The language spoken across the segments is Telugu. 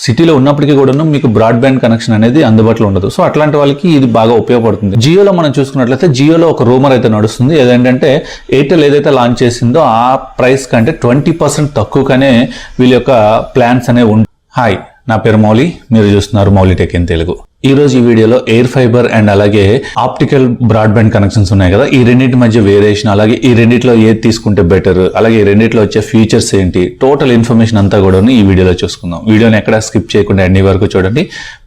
సిటీలో ఉన్నప్పటికీ కూడాను మీకు బ్రాడ్బ్యాండ్ కనెక్షన్ అనేది అందుబాటులో ఉండదు. సో అట్లాంటి వాళ్ళకి ఇది బాగా ఉపయోగపడుతుంది. జియోలో మనం చూసుకున్నట్లయితే జియోలో ఒక రూమర్ అయితే నడుస్తుంది. ఏదంటే ఎయిర్టెల్ ఏదైతే లాంచ్ చేసిందో ఆ ప్రైస్ కంటే 20% తక్కువగానే వీళ్ళ యొక్క ప్లాన్స్ అనేవి ఉంటాయి. హాయ్, నా పేరు మౌలి, మీరు చూస్తున్నారు మౌలి టెక్ ఇన్ తెలుగు. ఈ రోజు ఈ వీడియోలో ఎయిర్ ఫైబర్ అండ్ అలాగే ఆప్టికల్ బ్రాడ్బ్యాండ్ కనెక్షన్స్ ఉన్నాయి కదా, ఈ రెండింటి మధ్య వేరియేషన్, అలాగే ఈ రెండిట్లో ఏది తీసుకుంటే బెటర్, అలాగే ఈ రెండిట్లో వచ్చే ఫీచర్స్ ఏంటి, టోటల్ ఇన్ఫర్మేషన్ అంతా కూడా ఈ వీడియోలో చూసుకుందాం. వీడియోని ఎక్కడ స్కిప్ చేయకుండా అన్ని వరకు చూడండి,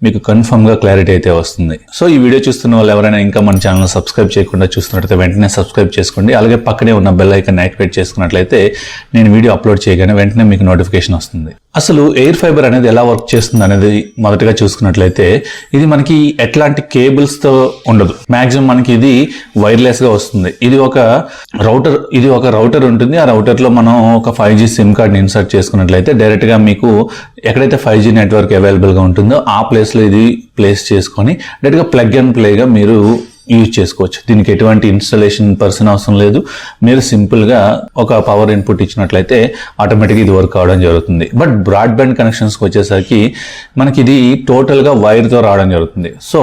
మీకు కన్ఫర్మ్ గా క్లారిటీ అయితే వస్తుంది. సో ఈ వీడియో చూస్తున్న వాళ్ళు ఎవరైనా ఇంకా మన ఛానల్ సబ్స్క్రైబ్ చేయకుండా చూస్తున్నట్లయితే వెంటనే సబ్స్క్రైబ్ చేసుకోండి. అలాగే పక్కనే ఉన్న బెల్ ఐకాన్ యాక్టివేట్ చేసుకున్నట్లయితే నేను వీడియో అప్లోడ్ చేయగానే వెంటనే మీకు నోటిఫికేషన్ వస్తుంది. అసలు ఎయిర్ ఫైబర్ అనేది ఎలా వర్క్ చేస్తుంది అనేది మొదటగా చూసుకున్నట్లయితే ఇది మనకి ఎట్లాంటి కేబుల్స్ తో ఉండదు. మాక్సిమం మనకి ఇది వైర్లెస్ గా వస్తుంది. ఇది ఒక రౌటర్ ఉంటుంది. ఆ రౌటర్ లో మనం ఒక 5G సిమ్ కార్డ్ ని ఇన్సర్ట్ చేసుకున్నట్లయితే డైరెక్ట్ గా మీకు ఎక్కడైతే 5G నెట్వర్క్ అవైలబుల్ గా ఉంటుందో ఆ ప్లేస్ లో ఇది ప్లేస్ చేసుకొని డైరెక్ట్ గా ప్లగ్ అండ్ ప్లే గా మీరు యూజ్ చేసుకోవచ్చు. దీనికి ఎటువంటి ఇన్స్టాలేషన్ పర్సన్ అవసరం లేదు. మీరు సింపుల్ గా ఒక పవర్ ఇన్పుట్ ఇచ్చినట్లయితే ఆటోమేటిక్గా ఇది వర్క్ అవడం జరుగుతుంది. బట్ బ్రాడ్బ్యాండ్ కనెక్షన్స్కి వచ్చేసరికి మనకి ఇది టోటల్ గా వైర్ తో రావడం జరుగుతుంది. సో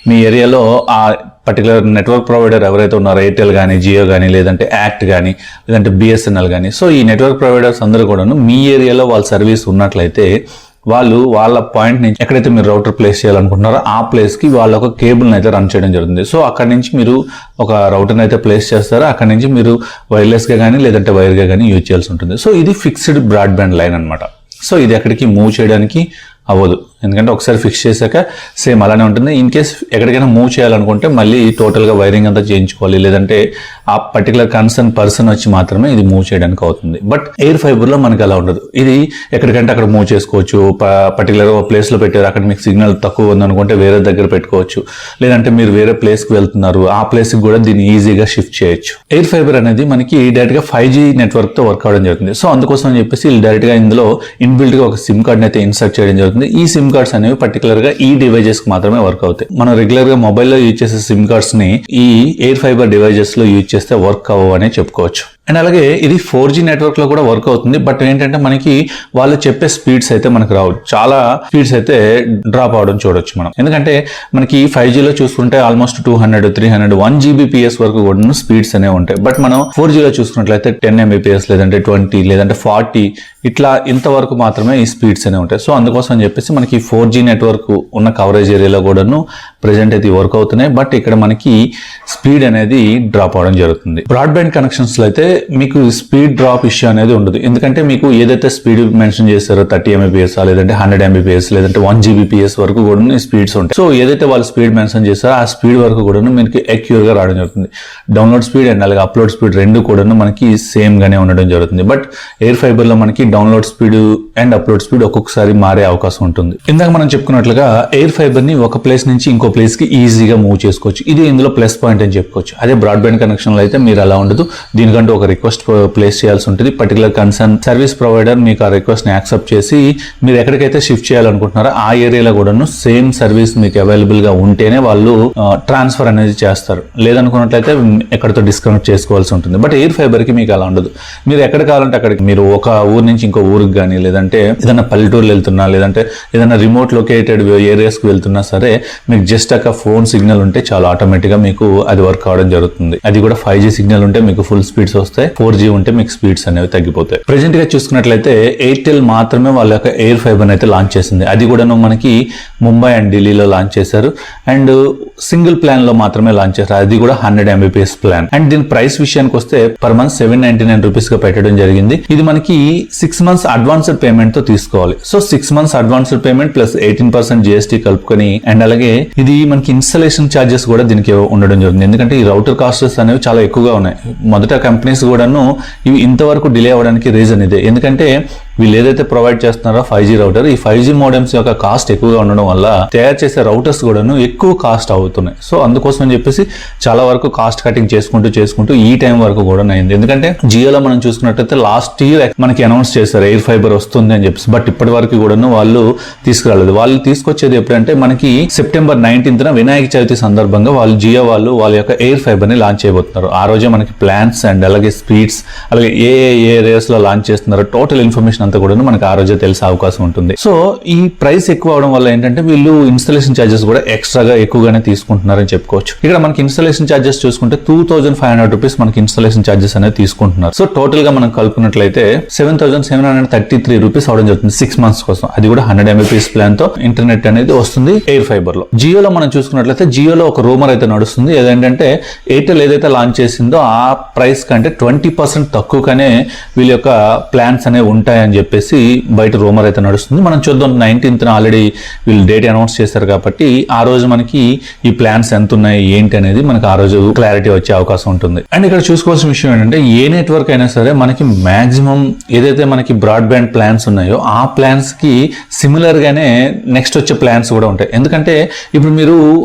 మీ ఏరియాలో ఆ పర్టికులర్ నెట్వర్క్ ప్రొవైడర్ ఎవరైతే ఉన్నారో, ఎయిర్టెల్ కానీ, జియో కానీ, లేదంటే యాక్ట్ కానీ, లేదంటే బిఎస్ఎన్ఎల్ కానీ, సో ఈ నెట్వర్క్ ప్రొవైడర్స్ అందరూ కూడాను మీ ఏరియాలో వాళ్ళ సర్వీస్ ఉన్నట్లయితే వాళ్ళు వాళ్ళ పాయింట్ నుంచి ఎక్కడైతే మీరు రౌటర్ ప్లేస్ చేయాలనుకుంటున్నారో ఆ ప్లేస్ కి వాళ్ళ ఒక కేబుల్ని అయితే రన్ చేయడం జరుగుతుంది. సో అక్కడ నుంచి మీరు ఒక రౌటర్ని అయితే ప్లేస్ చేస్తారో అక్కడ నుంచి మీరు వైర్లెస్ గా కానీ లేదంటే వైర్ గా కానీ యూజ్ చేయాల్సి ఉంటుంది. సో ఇది ఫిక్స్డ్ బ్రాడ్బ్యాండ్ లైన్ అన్నమాట. సో ఇది ఎక్కడికి మూవ్ చేయడానికి అవ్వదు, ఎందుకంటే ఒకసారి ఫిక్స్ చేశాక సేమ్ అలానే ఉంటుంది. ఇన్ కేస్ ఎక్కడికైనా మూవ్ చేయాలనుకుంటే మళ్ళీ టోటల్గా వైరింగ్ అంతా చేయించుకోవాలి, లేదంటే ఆ పర్టికులర్ కన్సర్న్ పర్సన్ వచ్చి మాత్రమే ఇది మూవ్ చేయడానికి అవుతుంది. బట్ ఎయిర్ ఫైబర్లో మనకి అలా ఉండదు. ఇది ఎక్కడికంటే అక్కడ మూవ్ చేసుకోవచ్చు. పర్టికులర్గా ఒక ప్లేస్లో పెట్టారు, అక్కడ మీకు సిగ్నల్ తక్కువ ఉందనుకుంటే వేరే దగ్గర పెట్టుకోవచ్చు, లేదంటే మీరు వేరే ప్లేస్కి వెళ్తున్నారు ఆ ప్లేస్కి కూడా దీన్ని ఈజీగా షిఫ్ట్ చేయొచ్చు. ఎయిర్ ఫైబర్ అనేది మనకి డైరెక్ట్గా 5G నెట్వర్క్తో వర్క్ అవడం జరుగుతుంది. సో అందుకోసం అని చెప్పేసి డైరెక్ట్గా ఇందులో ఇన్బిల్ట్గా ఒక సిమ్ కార్డ్ని అయితే ఇన్సర్ట్ చేయడం జరుగుతుంది. ఈ సిమ్ కార్డ్స్ అనేవి పర్టికులర్ గా ఈ డివైజెస్ కి మాత్రమే వర్క్ అవుతాయి. మనం రెగ్యులర్ గా మొబైల్లో యూజ్ చేసే సిమ్ కార్డ్స్ ని ఈ ఎయిర్ ఫైబర్ డివైజెస్ లో యూజ్ చేస్తే వర్క్ అవ్వవు అనే చెప్పుకోవచ్చు. అండ్ అలాగే ఇది 4G నెట్వర్క్ లో కూడా వర్క్ అవుతుంది. బట్ ఏంటంటే మనకి వాళ్ళు చెప్పే స్పీడ్స్ అయితే మనకు రావు, చాలా స్పీడ్స్ అయితే డ్రాప్ అవడం చూడొచ్చు మనం. ఎందుకంటే మనకి 5G లో చూసుకుంటే ఆల్మోస్ట్ 200, 300, 1 Gbps వరకు కూడా స్పీడ్స్ అనేవి ఉంటాయి. బట్ మనం 4G లో చూసుకున్నట్లయితే 10 Mbps లేదంటే 20 లేదంటే 40 ఇట్లా ఇంతవరకు మాత్రమే ఈ స్పీడ్స్ అనేవి ఉంటాయి. సో అందుకోసం అని చెప్పేసి మనకి 4G నెట్వర్క్ ఉన్న కవరేజ్ ఏరియాలో కూడాను ప్రెజెంట్ అయితే వర్క్ అవుతున్నాయి. బట్ ఇక్కడ మనకి స్పీడ్ అనేది డ్రాప్ అవడం జరుగుతుంది. బ్రాడ్బ్యాండ్ కనెక్షన్స్ లో అయితే మీకు స్పీడ్ డ్రాప్ ఇష్యూ అనేది ఉండదు. ఎందుకంటే మీకు ఏదైతే స్పీడ్ మెన్షన్ చేస్తారో 30 Mbps లేదంటే 100 Mbps లేదంటే 1 Gbps వరకు కూడా స్పీడ్స్ ఉంటాయి. సో ఏదైతే వాళ్ళు స్పీడ్ మెన్షన్ చేస్తారో ఆ స్పీడ్ వరకు కూడా మీకు అక్యూర్ గా రావడం జరుగుతుంది. డౌన్లోడ్ స్పీడ్ అండ్ అలాగే అప్లోడ్ స్పీడ్ రెండు కూడా మనకి సేమ్ గానే ఉండడం జరుగుతుంది. బట్ ఎయిర్ ఫైబర్ లో మనకి download speed and upload speed ఒక్కొక్కసారి మారే అవకాశం ఉంటుంది. ఇందాక మనం చెప్పుకున్నట్లుగా ఎయిర్ ఫైబర్ ని ఒక ప్లేస్ నుంచి ఇంకో ప్లేస్ కి ఈజీగా మూవ్ చేసుకోవచ్చు. ఇది ఇందులో ప్లస్ పాయింట్ అని చెప్పుకోవచ్చు. అదే బ్రాడ్బ్యాండ్ కనెక్షన్ లో అయితే మీరు అలా ఉండదు. దీనికంటే ఒక రిక్వెస్ట్ ప్లేస్ చేయాల్సి ఉంటుంది. పర్టికులర్ కన్సర్న్ సర్వీస్ ప్రొవైడర్ మీకు ఆ రిక్వెస్ట్ ని యాక్సెప్ట్ చేసి మీరు ఎక్కడికైతే షిఫ్ట్ చేయాలనుకుంటున్నారో ఆ ఏరియాలో కూడాను సేమ్ సర్వీస్ మీకు అవైలబుల్ గా ఉంటేనే వాళ్ళు ట్రాన్స్ఫర్ అనేది చేస్తారు. లేదనుకున్నట్లయితే ఎక్కడితో డిస్కనెక్ట్ చేసుకోవాల్సి ఉంటుంది. బట్ ఎయిర్ ఫైబర్ కి మీకు అలా ఉండదు. మీరు ఎక్కడ కావాలంటే అక్కడికి, మీరు ఒక ఊరు నుంచి ఇంకో ఊరికి కానీ, లేదంటే ఏదైనా పల్లెటూరులో వెళ్తున్నా, లేదంటే ఏదైనా రిమోట్ లొకేటెడ్ ఏరియాస్ కి వెళ్తున్నా సరే మీకు జస్ట్ ఒక ఫోన్ సిగ్నల్ ఉంటే చాలా ఆటోమేటిక్ గా మీకు అది వర్క్ అవడం జరుగుతుంది. అది కూడా 5G సిగ్నల్ ఉంటే మీకు ఫుల్ స్పీడ్స్ వస్తాయి. 4G ఉంటే మీకు స్పీడ్స్ అనేవి తగ్గిపోతాయి. ప్రెజెంట్ గా చూసుకున్నట్లయితే ఎయిర్టెల్ మాత్రమే వాళ్ళ యొక్క ఎయిర్ ఫైబర్ అయితే లాంచ్ చేసింది. అది కూడాను మనకి ముంబై అండ్ ఢిల్లీలో లాంచ్ చేశారు. అండ్ సింగిల్ ప్లాన్ లో మాత్రమే లాంచ్ చేశారు. అది కూడా 100 Mbps ప్లాన్. అండ్ దీని ప్రైస్ విషయానికి వస్తే పర్ మంత్ 799 రూపీస్ గా పెట్టడం జరిగింది. ఇది మనకి 6 months అడ్వాన్స్డ్ పేమెంట్ తో తీసుకోవాలి. So 6 months advanced payment plus 18% GST కలుపుకొని, అండ్ అలాగే ఇది మనకి ఇన్స్టాలేషన్ ఛార్జెస్ కూడా దీనికి ఉండడం జరుగుతుంది. ఎందుకంటే ఈ రౌటర్ కాస్ట్స్ అనేవి చాలా ఎక్కువగా ఉన్నాయి. మొదట కంపెనీస్ కూడాను ఇవి ఇంతవరకు డిలే అవ్వడానికి రీజన్ ఇదే. ఎందుకంటే వీళ్ళు ఏదైతే ప్రొవైడ్ చేస్తున్నారో 5G రౌటర్, ఈ 5G మోడెమ్స్ యొక్క కాస్ట్ ఎక్కువగా ఉండడం వల్ల తయారు చేసే రౌటర్స్ కూడాను ఎక్కువ కాస్ట్ అవుతున్నాయి. సో అందుకోసం అని చెప్పేసి చాలా వరకు కాస్ట్ కటింగ్ చేసుకుంటూ ఈ టైం వరకు కూడా అయింది. ఎందుకంటే జియోలో మనం చూసుకున్నట్టయితే లాస్ట్ ఇయర్ మనకి అనౌన్స్ చేశారు ఎయిర్ ఫైబర్ వస్తుంది అని చెప్పేసి. బట్ ఇప్పటి వరకు కూడాను వాళ్ళు తీసుకురాలేదు. వాళ్ళు తీసుకొచ్చేది ఎప్పుడంటే మనకి September 19th వినాయక చవితి సందర్భంగా వాళ్ళు జియో వాళ్ళు వాళ్ళ యొక్క ఎయిర్ ఫైబర్ ని లాంచ్ చేయబోతున్నారు. ఆ రోజే మనకి ప్లాన్స్ అండ్ అలాగే స్పీడ్స్, అలాగే ఏ ఏరియాస్ లో లాంచ్ చేస్తున్నారో టోటల్ ఇన్ఫర్మేషన్ అంతా కూడా మనకి ఆ రోజే తెలిసే అవకాశం ఉంటుంది. సో ఈ ప్రైస్ ఎక్కువ అవడం వల్ల ఏంటంటే వీళ్ళు ఇన్స్టాలేషన్ ఛార్జెస్ కూడా ఎక్స్ట్రాగా ఎక్కువగానే తీసుకుంటున్నారని చెప్పుకోవచ్చు. ఇక్కడ మనకి ఇన్స్టాలేషన్ ఛార్జెస్ చూసుకుంటే 2500 రూపీస్ మనకి ఇన్స్టాలేషన్ ఛార్జెస్ అనేది తీసుకుంటున్నారు. సో టోటల్ గా మనం కలుపుకున్నట్లయితే 7733 రూపీస్ అవడం జరుగుతుంది 6 months కోసం. అది కూడా 100 Mbps ప్లాన్ తో ఇంటర్నెట్ అనేది వస్తుంది ఎయిర్ ఫైబర్ లో. జియోలో మనం చూసుకున్నట్లయితే జియోలో ఒక రూమర్ అయితే నడుస్తుంది. ఏదంటే ఎయిర్టెల్ ఏదైతే లాంచ్ చేసిందో ఆ ప్రైస్ కంటే 20% తక్కువగానే వీళ్ళ యొక్క ప్లాన్స్ అనేవి ఉంటాయని చెప్పేసి బయట రూమర్ అయితే నడుస్తుంది. మనం చూద్దాం 19th ఆల్రెడీ వీళ్ళు డేట్ అనౌన్స్ చేశారు కాబట్టి ఆ రోజు మనకి ఈ ప్లాన్స్ ఎంత ఉన్నాయి ఏంటి అనేది మనకి ఆ రోజు క్లారిటీ వచ్చే అవకాశం ఉంటుంది. అండ్ ఇక్కడ చూసుకోవాల్సిన విషయం ఏంటంటే ఏ నెట్వర్క్ అయినా సరే మనకి మాక్సిమం ఏదైతే మనకి బ్రాడ్బ్యాండ్ ప్లాన్స్ ఉన్నాయో ఆ ప్లాన్స్ కి సిమిలర్ గానే నెక్స్ట్ వచ్చే ప్లాన్స్ కూడా ఉంటాయి. ఎందుకంటే ఇప్పుడు మీరు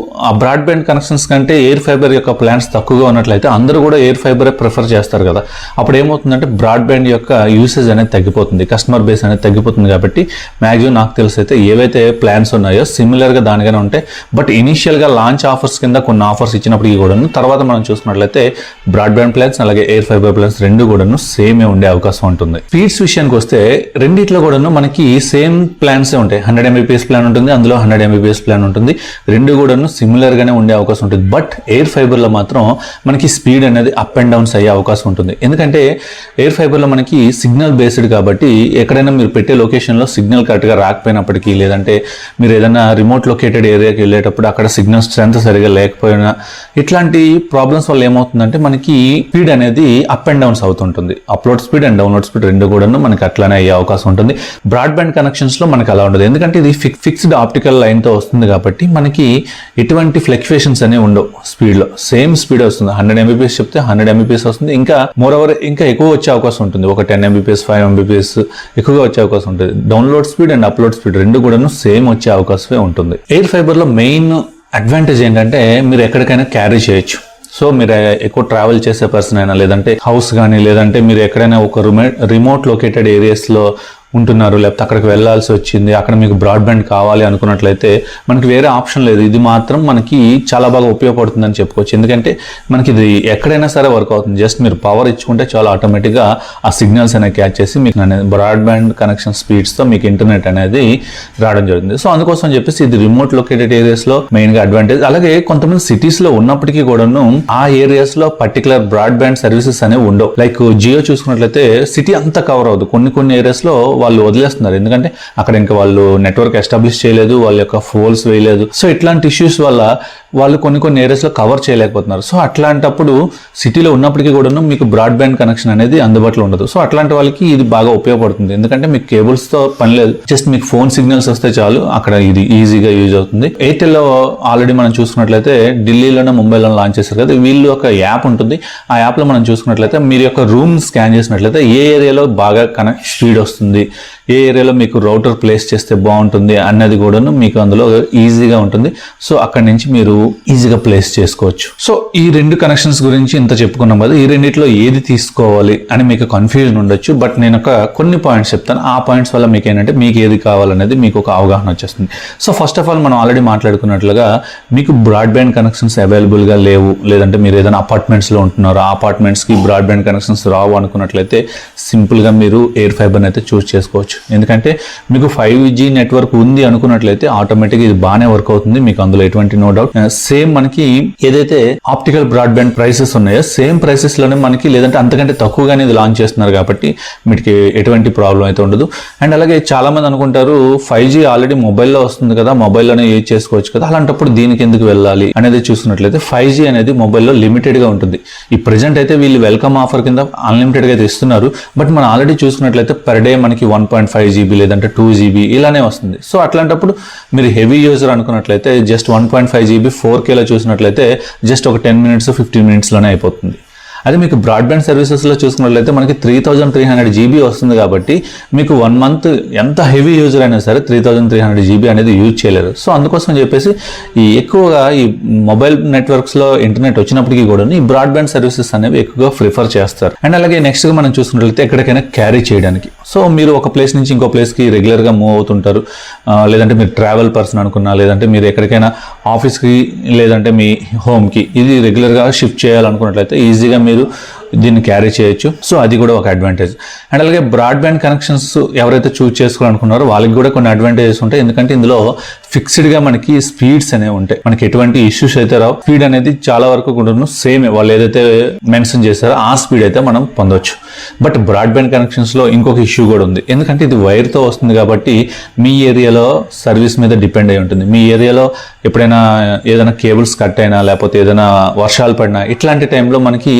ఆ బ్రాడ్బ్యాండ్ కనెక్షన్స్ కంటే ఎయిర్ ఫైబర్ యొక్క ప్లాన్స్ తక్కువగా ఉన్నట్లయితే అందరూ కూడా ఎయిర్ ఫైబర్ ప్రిఫర్ చేస్తారు కదా. అప్పుడు ఏమవుతుందంటే బ్రాడ్బ్యాండ్ యొక్క యూసేజ్ అనేది తగ్గిపోతుంది, కస్టమర్ బేస్ అనేది తగ్గిపోతుంది. కాబట్టి మాక్సిమం నాకు తెలిసి అయితే ఏవైతే ప్లాన్స్ ఉన్నాయో సిమిలర్ గా దానిగానే ఉంటాయి. బట్ ఇనిషియల్ గా లాంచ్ ఆఫర్స్ కింద కొన్ని ఆఫర్స్ ఇచ్చినప్పటికీ కూడా తర్వాత మనం చూసుకున్నట్లయితే బ్రాడ్బ్యాండ్ ప్లాన్స్ అలాగే ఎయిర్ ఫైబర్ ప్లాన్స్ రెండు కూడాను సేమే ఉండే అవకాశం ఉంటుంది. స్పీడ్స్ విషయానికి వస్తే రెండిట్లో కూడాను మనకి సేమ్ ప్లాన్స్ ఉంటాయి. 100 Mbps ప్లాన్ ఉంటుంది, అందులో 100 Mbps ప్లాన్ ఉంటుంది. రెండు కూడాను సిమిలర్ గానే ఉండే అవకాశం ఉంటుంది. బట్ ఎయిర్ ఫైబర్ లో మాత్రం మనకి స్పీడ్ అనేది అప్ అండ్ డౌన్స్ అయ్యే అవకాశం ఉంటుంది. ఎందుకంటే ఎయిర్ ఫైబర్ లో మనకి సిగ్నల్ బేస్డ్ కాబట్టి ఎక్కడైనా మీరు పెట్టే లొకేషన్ లో సిగ్నల్ కరెక్ట్ గా రాకపోయినప్పటికీ లేదంటే మీరు ఏదైనా రిమోట్ లొకేటెడ్ ఏరియాకి వెళ్ళేటప్పుడు అక్కడ సిగ్నల్ స్ట్రెంత్ సరిగా లేకపోయినా ఇట్లాంటి ప్రాబ్లమ్స్ వల్ల ఏమవుతుందంటే మనకి స్పీడ్ అనేది అప్ అండ్ డౌన్స్ అవుతుంటుంది. Upload speed and download speed రెండు కూడా మనకి అట్లానే అయ్యే అవకాశం ఉంటుంది. బ్రాడ్బ్యాండ్ కనెక్షన్స్ లో మనకి అలా ఉండదు. ఎందుకంటే ఇది ఫిక్స్డ్ ఆప్టికల్ లైన్ తో వస్తుంది కాబట్టి మనకి ఎటువంటి ఫ్లక్చుయేషన్స్ అనేవి ఉండవు. స్పీడ్ లో సేమ్ స్పీడ్ వస్తుంది. 100 Mbps చెప్తే 100 Mbps వస్తుంది. ఇంకా మోరోవర్ ఇంకా ఎక్కువ వచ్చే అవకాశం ఉంటుంది. ఒక 10 Mbps 5 Mbps ఎక్కువగా వచ్చే అవకాశం ఉంటుంది. Download speed and upload speed రెండు కూడా సేమ్ వచ్చే అవకాశమే ఉంటుంది. ఎయిర్ ఫైబర్ లో మెయిన్ అడ్వాంటేజ్ ఏంటంటే మీరు ఎక్కడికైనా క్యారీ చేయొచ్చు. సో మీరు ఎక్కువ ట్రావెల్ చేసే పర్సన్ అయినా లేదంటే హౌస్ కానీ లేదంటే మీరు ఎక్కడైనా ఒక రిమోట్ లొకేటెడ్ ఏరియాస్ లో ఉంటున్నారు లేకపోతే అక్కడికి వెళ్ళాల్సి వచ్చింది, అక్కడ మీకు బ్రాడ్బ్యాండ్ కావాలి అనుకున్నట్లయితే మనకి వేరే ఆప్షన్ లేదు. ఇది మాత్రం మనకి చాలా బాగా ఉపయోగపడుతుందని చెప్పుకోవచ్చు. ఎందుకంటే మనకి ఇది ఎక్కడైనా సరే వర్క్ అవుతుంది. జస్ట్ మీరు పవర్ ఇచ్చుకుంటే చాలా ఆటోమేటిక్గా ఆ సిగ్నల్స్ అనేవి క్యాచ్ చేసి మీకు బ్రాడ్బ్యాండ్ కనెక్షన్ స్పీడ్స్తో మీకు ఇంటర్నెట్ అనేది రావడం జరుగుతుంది. సో అందుకోసం చెప్పేసి ఇది రిమోట్ లొకేటెడ్ ఏరియాస్లో మెయిన్గా అడ్వాంటేజ్. అలాగే కొంతమంది సిటీస్లో ఉన్నప్పటికీ కూడాను ఆ ఏరియాస్లో పర్టికులర్ బ్రాడ్బ్యాండ్ సర్వీసెస్ అనేవి ఉండవు. లైక్ జియో చూసుకున్నట్లయితే సిటీ అంతా కవర్ అవ్వదు. కొన్ని ఏరియాస్లో వాళ్ళు వదిలేస్తున్నారు. ఎందుకంటే అక్కడ ఇంకా వాళ్ళు నెట్వర్క్ ఎస్టాబ్లిష్ చేయలేదు, వాళ్ళ యొక్క ఫోల్స్ వేయలేదు. సో ఇట్లాంటి ఇష్యూస్ వల్ల వాళ్ళు కొన్ని ఏరియాస్ లో కవర్ చేయలేకపోతున్నారు. సో అట్లాంటప్పుడు సిటీలో ఉన్నప్పటికీ కూడా మీకు బ్రాడ్బ్యాండ్ కనెక్షన్ అనేది అందుబాటులో ఉండదు. సో అట్లాంటి వాళ్ళకి ఇది బాగా ఉపయోగపడుతుంది. ఎందుకంటే మీకు కేబుల్స్ తో పని లేదు, జస్ట్ మీకు ఫోన్ సిగ్నల్స్ వస్తే చాలు, అక్కడ ఇది ఈజీగా యూజ్ అవుతుంది. ఎయిర్టెల్ లో ఆల్రెడీ మనం చూసుకున్నట్లయితే ఢిల్లీలోనే ముంబైలో లాంచ్ చేశారు కదా, వీళ్ళు ఒక యాప్ ఉంటుంది. ఆ యాప్ లో మనం చూసుకున్నట్లయితే మీరు యొక్క రూమ్ స్కాన్ చేసినట్లయితే ఏ ఏరియాలో బాగా స్పీడ్ వస్తుంది, ఏ ఏరియాలో మీకు రౌటర్ ప్లేస్ చేస్తే బాగుంటుంది అన్నది కూడాను మీకు అందులో ఈజీగా ఉంటుంది. సో అక్కడి నుంచి మీరు ఈజీగా ప్లేస్ చేసుకోవచ్చు. సో ఈ రెండు కనెక్షన్స్ గురించి ఇంత చెప్పుకున్నాం కదా, ఈ రెండిట్లో ఏది తీసుకోవాలి అని మీకు కన్ఫ్యూజన్ ఉండొచ్చు. బట్ నేను కొన్ని పాయింట్స్ చెప్తాను. ఆ పాయింట్స్ వల్ల మీకు ఏంటంటే మీకు ఏది కావాలనేది మీకు ఒక అవగాహన వచ్చేస్తుంది. సో ఫస్ట్ ఆఫ్ ఆల్ మనం ఆల్రెడీ మాట్లాడుకున్నట్లుగా మీకు బ్రాడ్బ్యాండ్ కనెక్షన్స్ అవైలబుల్గా లేవు, లేదంటే మీరు ఏదైనా అపార్ట్మెంట్స్లో ఉంటున్నారు, ఆ అపార్ట్మెంట్స్కి బ్రాడ్బ్యాండ్ కనెక్షన్స్ రావు అనుకున్నట్లయితే సింపుల్గా మీరు ఎయిర్ ఫైబర్ని అయితే చూస్ చేసుకోవచ్చు. ఎందుకంటే మీకు 5G నెట్వర్క్ ఉంది అనుకున్నట్లయితే ఆటోమేటిక్గా ఇది బాగానే వర్క్ అవుతుంది, మీకు అందులో ఎటువంటి నో డౌట్. సేమ్ మనకి ఏదైతే ఆప్టికల్ బ్రాడ్బ్యాండ్ ప్రైసెస్ ఉన్నాయో సేమ్ ప్రైసెస్ లోనే మనకి లేదంటే అంతకంటే తక్కువగానే ఇది లాంచ్ చేస్తున్నారు కాబట్టి మీకు ఎటువంటి ప్రాబ్లం అయితే ఉండదు. అండ్ అలాగే చాలా మంది అనుకుంటారు 5G ఆల్రెడీ మొబైల్లో వస్తుంది కదా, మొబైల్లోనే యూజ్ చేసుకోవచ్చు కదా, అలాంటప్పుడు దీనికి ఎందుకు వెళ్ళాలి అనేది చూసుకున్నట్లయితే 5G అనేది మొబైల్లో లిమిటెడ్ గా ఉంటుంది. ఈ ప్రెజెంట్ అయితే వీళ్ళు వెల్కమ్ ఆఫర్ కింద అన్లిమిటెడ్ గా అయితే ఇస్తున్నారు. బట్ మనం ఆల్రెడీ చూసుకున్నట్లయితే పర్ డే మనకి 1.5 GB లేదంటే 2 GB ఇలానే వస్తుంది. సో అట్లాంటప్పుడు మీరు హెవీ యూజర్ అనుకున్నట్లయితే జస్ట్ 1.5 GB 4K లో చూసినట్లయితే జస్ట్ ఒక 10 minutes 15 minutes లోనే అయిపోతుంది. అదే మీకు బ్రాడ్బ్యాండ్ సర్వీసెస్లో చూసుకున్నట్లయితే మనకి 3300 GB వస్తుంది కాబట్టి మీకు 1 month ఎంత హెవీ యూజర్ అయినా సరే 3300 GB అనేది యూజ్ చేయలేరు. సో అందుకోసం చెప్పేసి ఈ ఎక్కువగా ఈ మొబైల్ నెట్వర్క్స్లో ఇంటర్నెట్ వచ్చినప్పటికీ కూడా ఈ బ్రాడ్బ్యాండ్ సర్వీసెస్ అనేవి ఎక్కువగా ప్రిఫర్ చేస్తారు. అండ్ అలాగే నెక్స్ట్గా మనం చూసుకున్నట్లయితే ఎక్కడికైనా క్యారీ చేయడానికి, సో మీరు ఒక ప్లేస్ నుంచి ఇంకో ప్లేస్కి రెగ్యులర్గా మూవ్ అవుతుంటారు, లేదంటే మీరు ట్రావెల్ పర్సన్ అనుకున్నా, లేదంటే మీరు ఎక్కడికైనా ఆఫీస్కి లేదంటే మీ హోమ్కి ఇది రెగ్యులర్గా షిఫ్ట్ చేయాలనుకున్నట్లయితే ఈజీగా మీరు దీన్ని క్యారీ చేయొచ్చు. సో అది కూడా ఒక అడ్వాంటేజ్. అండ్ అలాగే బ్రాడ్బ్యాండ్ కనెక్షన్స్ ఎవరైతే చూస్ చేసుకోవాలనుకున్నారో వాళ్ళకి కూడా కొన్ని అడ్వాంటేజెస్ ఉంటాయి. ఎందుకంటే ఇందులో ఫిక్స్డ్ గా మనకి స్పీడ్స్ అనేవి ఉంటాయి. మనకి ఎటువంటి ఇష్యూస్ అయితే రావు. స్పీడ్ అనేది చాలా వరకు కూడా సేమ్ వాళ్ళు ఏదైతే మెన్షన్ చేశారో ఆ స్పీడ్ అయితే మనం పొందొచ్చు. బట్ బ్రాడ్బ్యాండ్ కనెక్షన్స్ లో ఇంకొక ఇష్యూ కూడా ఉంది. ఎందుకంటే ఇది వైర్ తో వస్తుంది కాబట్టి మీ ఏరియాలో సర్వీస్ మీద డిపెండ్ అయి ఉంటుంది. మీ ఏరియాలో ఎప్పుడైనా ఏదైనా కేబుల్స్ కట్ అయినా లేకపోతే ఏదైనా వర్షాలు పడినా ఇట్లాంటి టైంలో మనకి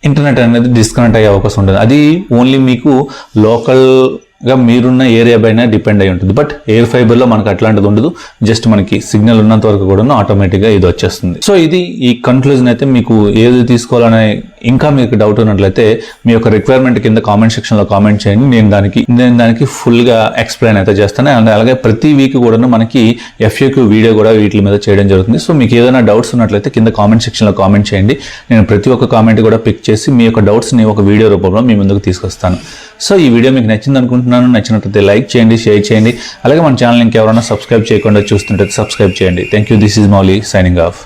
ఇంటర్నెట్ అనేది డిస్కనెక్ట్ అయ్యే అవకాశం ఉంటుంది. అది ఓన్లీ మీకు లోకల్ గా మీరున్న ఏరియా పైన డిపెండ్ అయి ఉంటుంది. బట్ ఎయిర్ ఫైబర్ లో మనకు అట్లాంటిది ఉండదు. జస్ట్ మనకి సిగ్నల్ ఉన్నంత వరకు కూడా ఆటోమేటిక్ గా ఇది వచ్చేస్తుంది. సో ఇది ఈ కన్క్లూజన్ అయితే మీకు ఏది తీసుకోవాలనే ఇంకా మీకు డౌట్ ఉన్నట్లయితే మీ యొక్క రిక్వైర్మెంట్ కింద కామెంట్ సెక్షన్ లో కామెంట్ చేయండి. నేను దానికి ఫుల్ గా ఎక్స్ప్లెయిన్ అయితే చేస్తాను. అండ్ అలాగే ప్రతి వీక్ కూడా మనకి FAQ వీడియో కూడా వీటి మీద చేయడం జరుగుతుంది. సో మీకు ఏదైనా డౌట్స్ ఉన్నట్లయితే కింద కామెంట్ సెక్షన్ లో కామెంట్ చేయండి. నేను ప్రతి ఒక్క కామెంట్ కూడా పిక్ చేసి మీ యొక్క డౌట్స్ ని ఒక వీడియో రూపంలో మీ ముందుకు తీసుకొస్తాను. సో ఈ వీడియో మీకు నచ్చింది అనుకుంటున్నాను. నచ్చినట్లయితే లైక్ చేయండి, షేర్ చేయండి. అలాగే మన ఛానల్ ఇంకెవరైనా సబ్స్క్రైబ్ చేయకుండా చూస్తుంటే సబ్స్క్రైబ్ చేయండి. Thank you. This is Mouli signing off.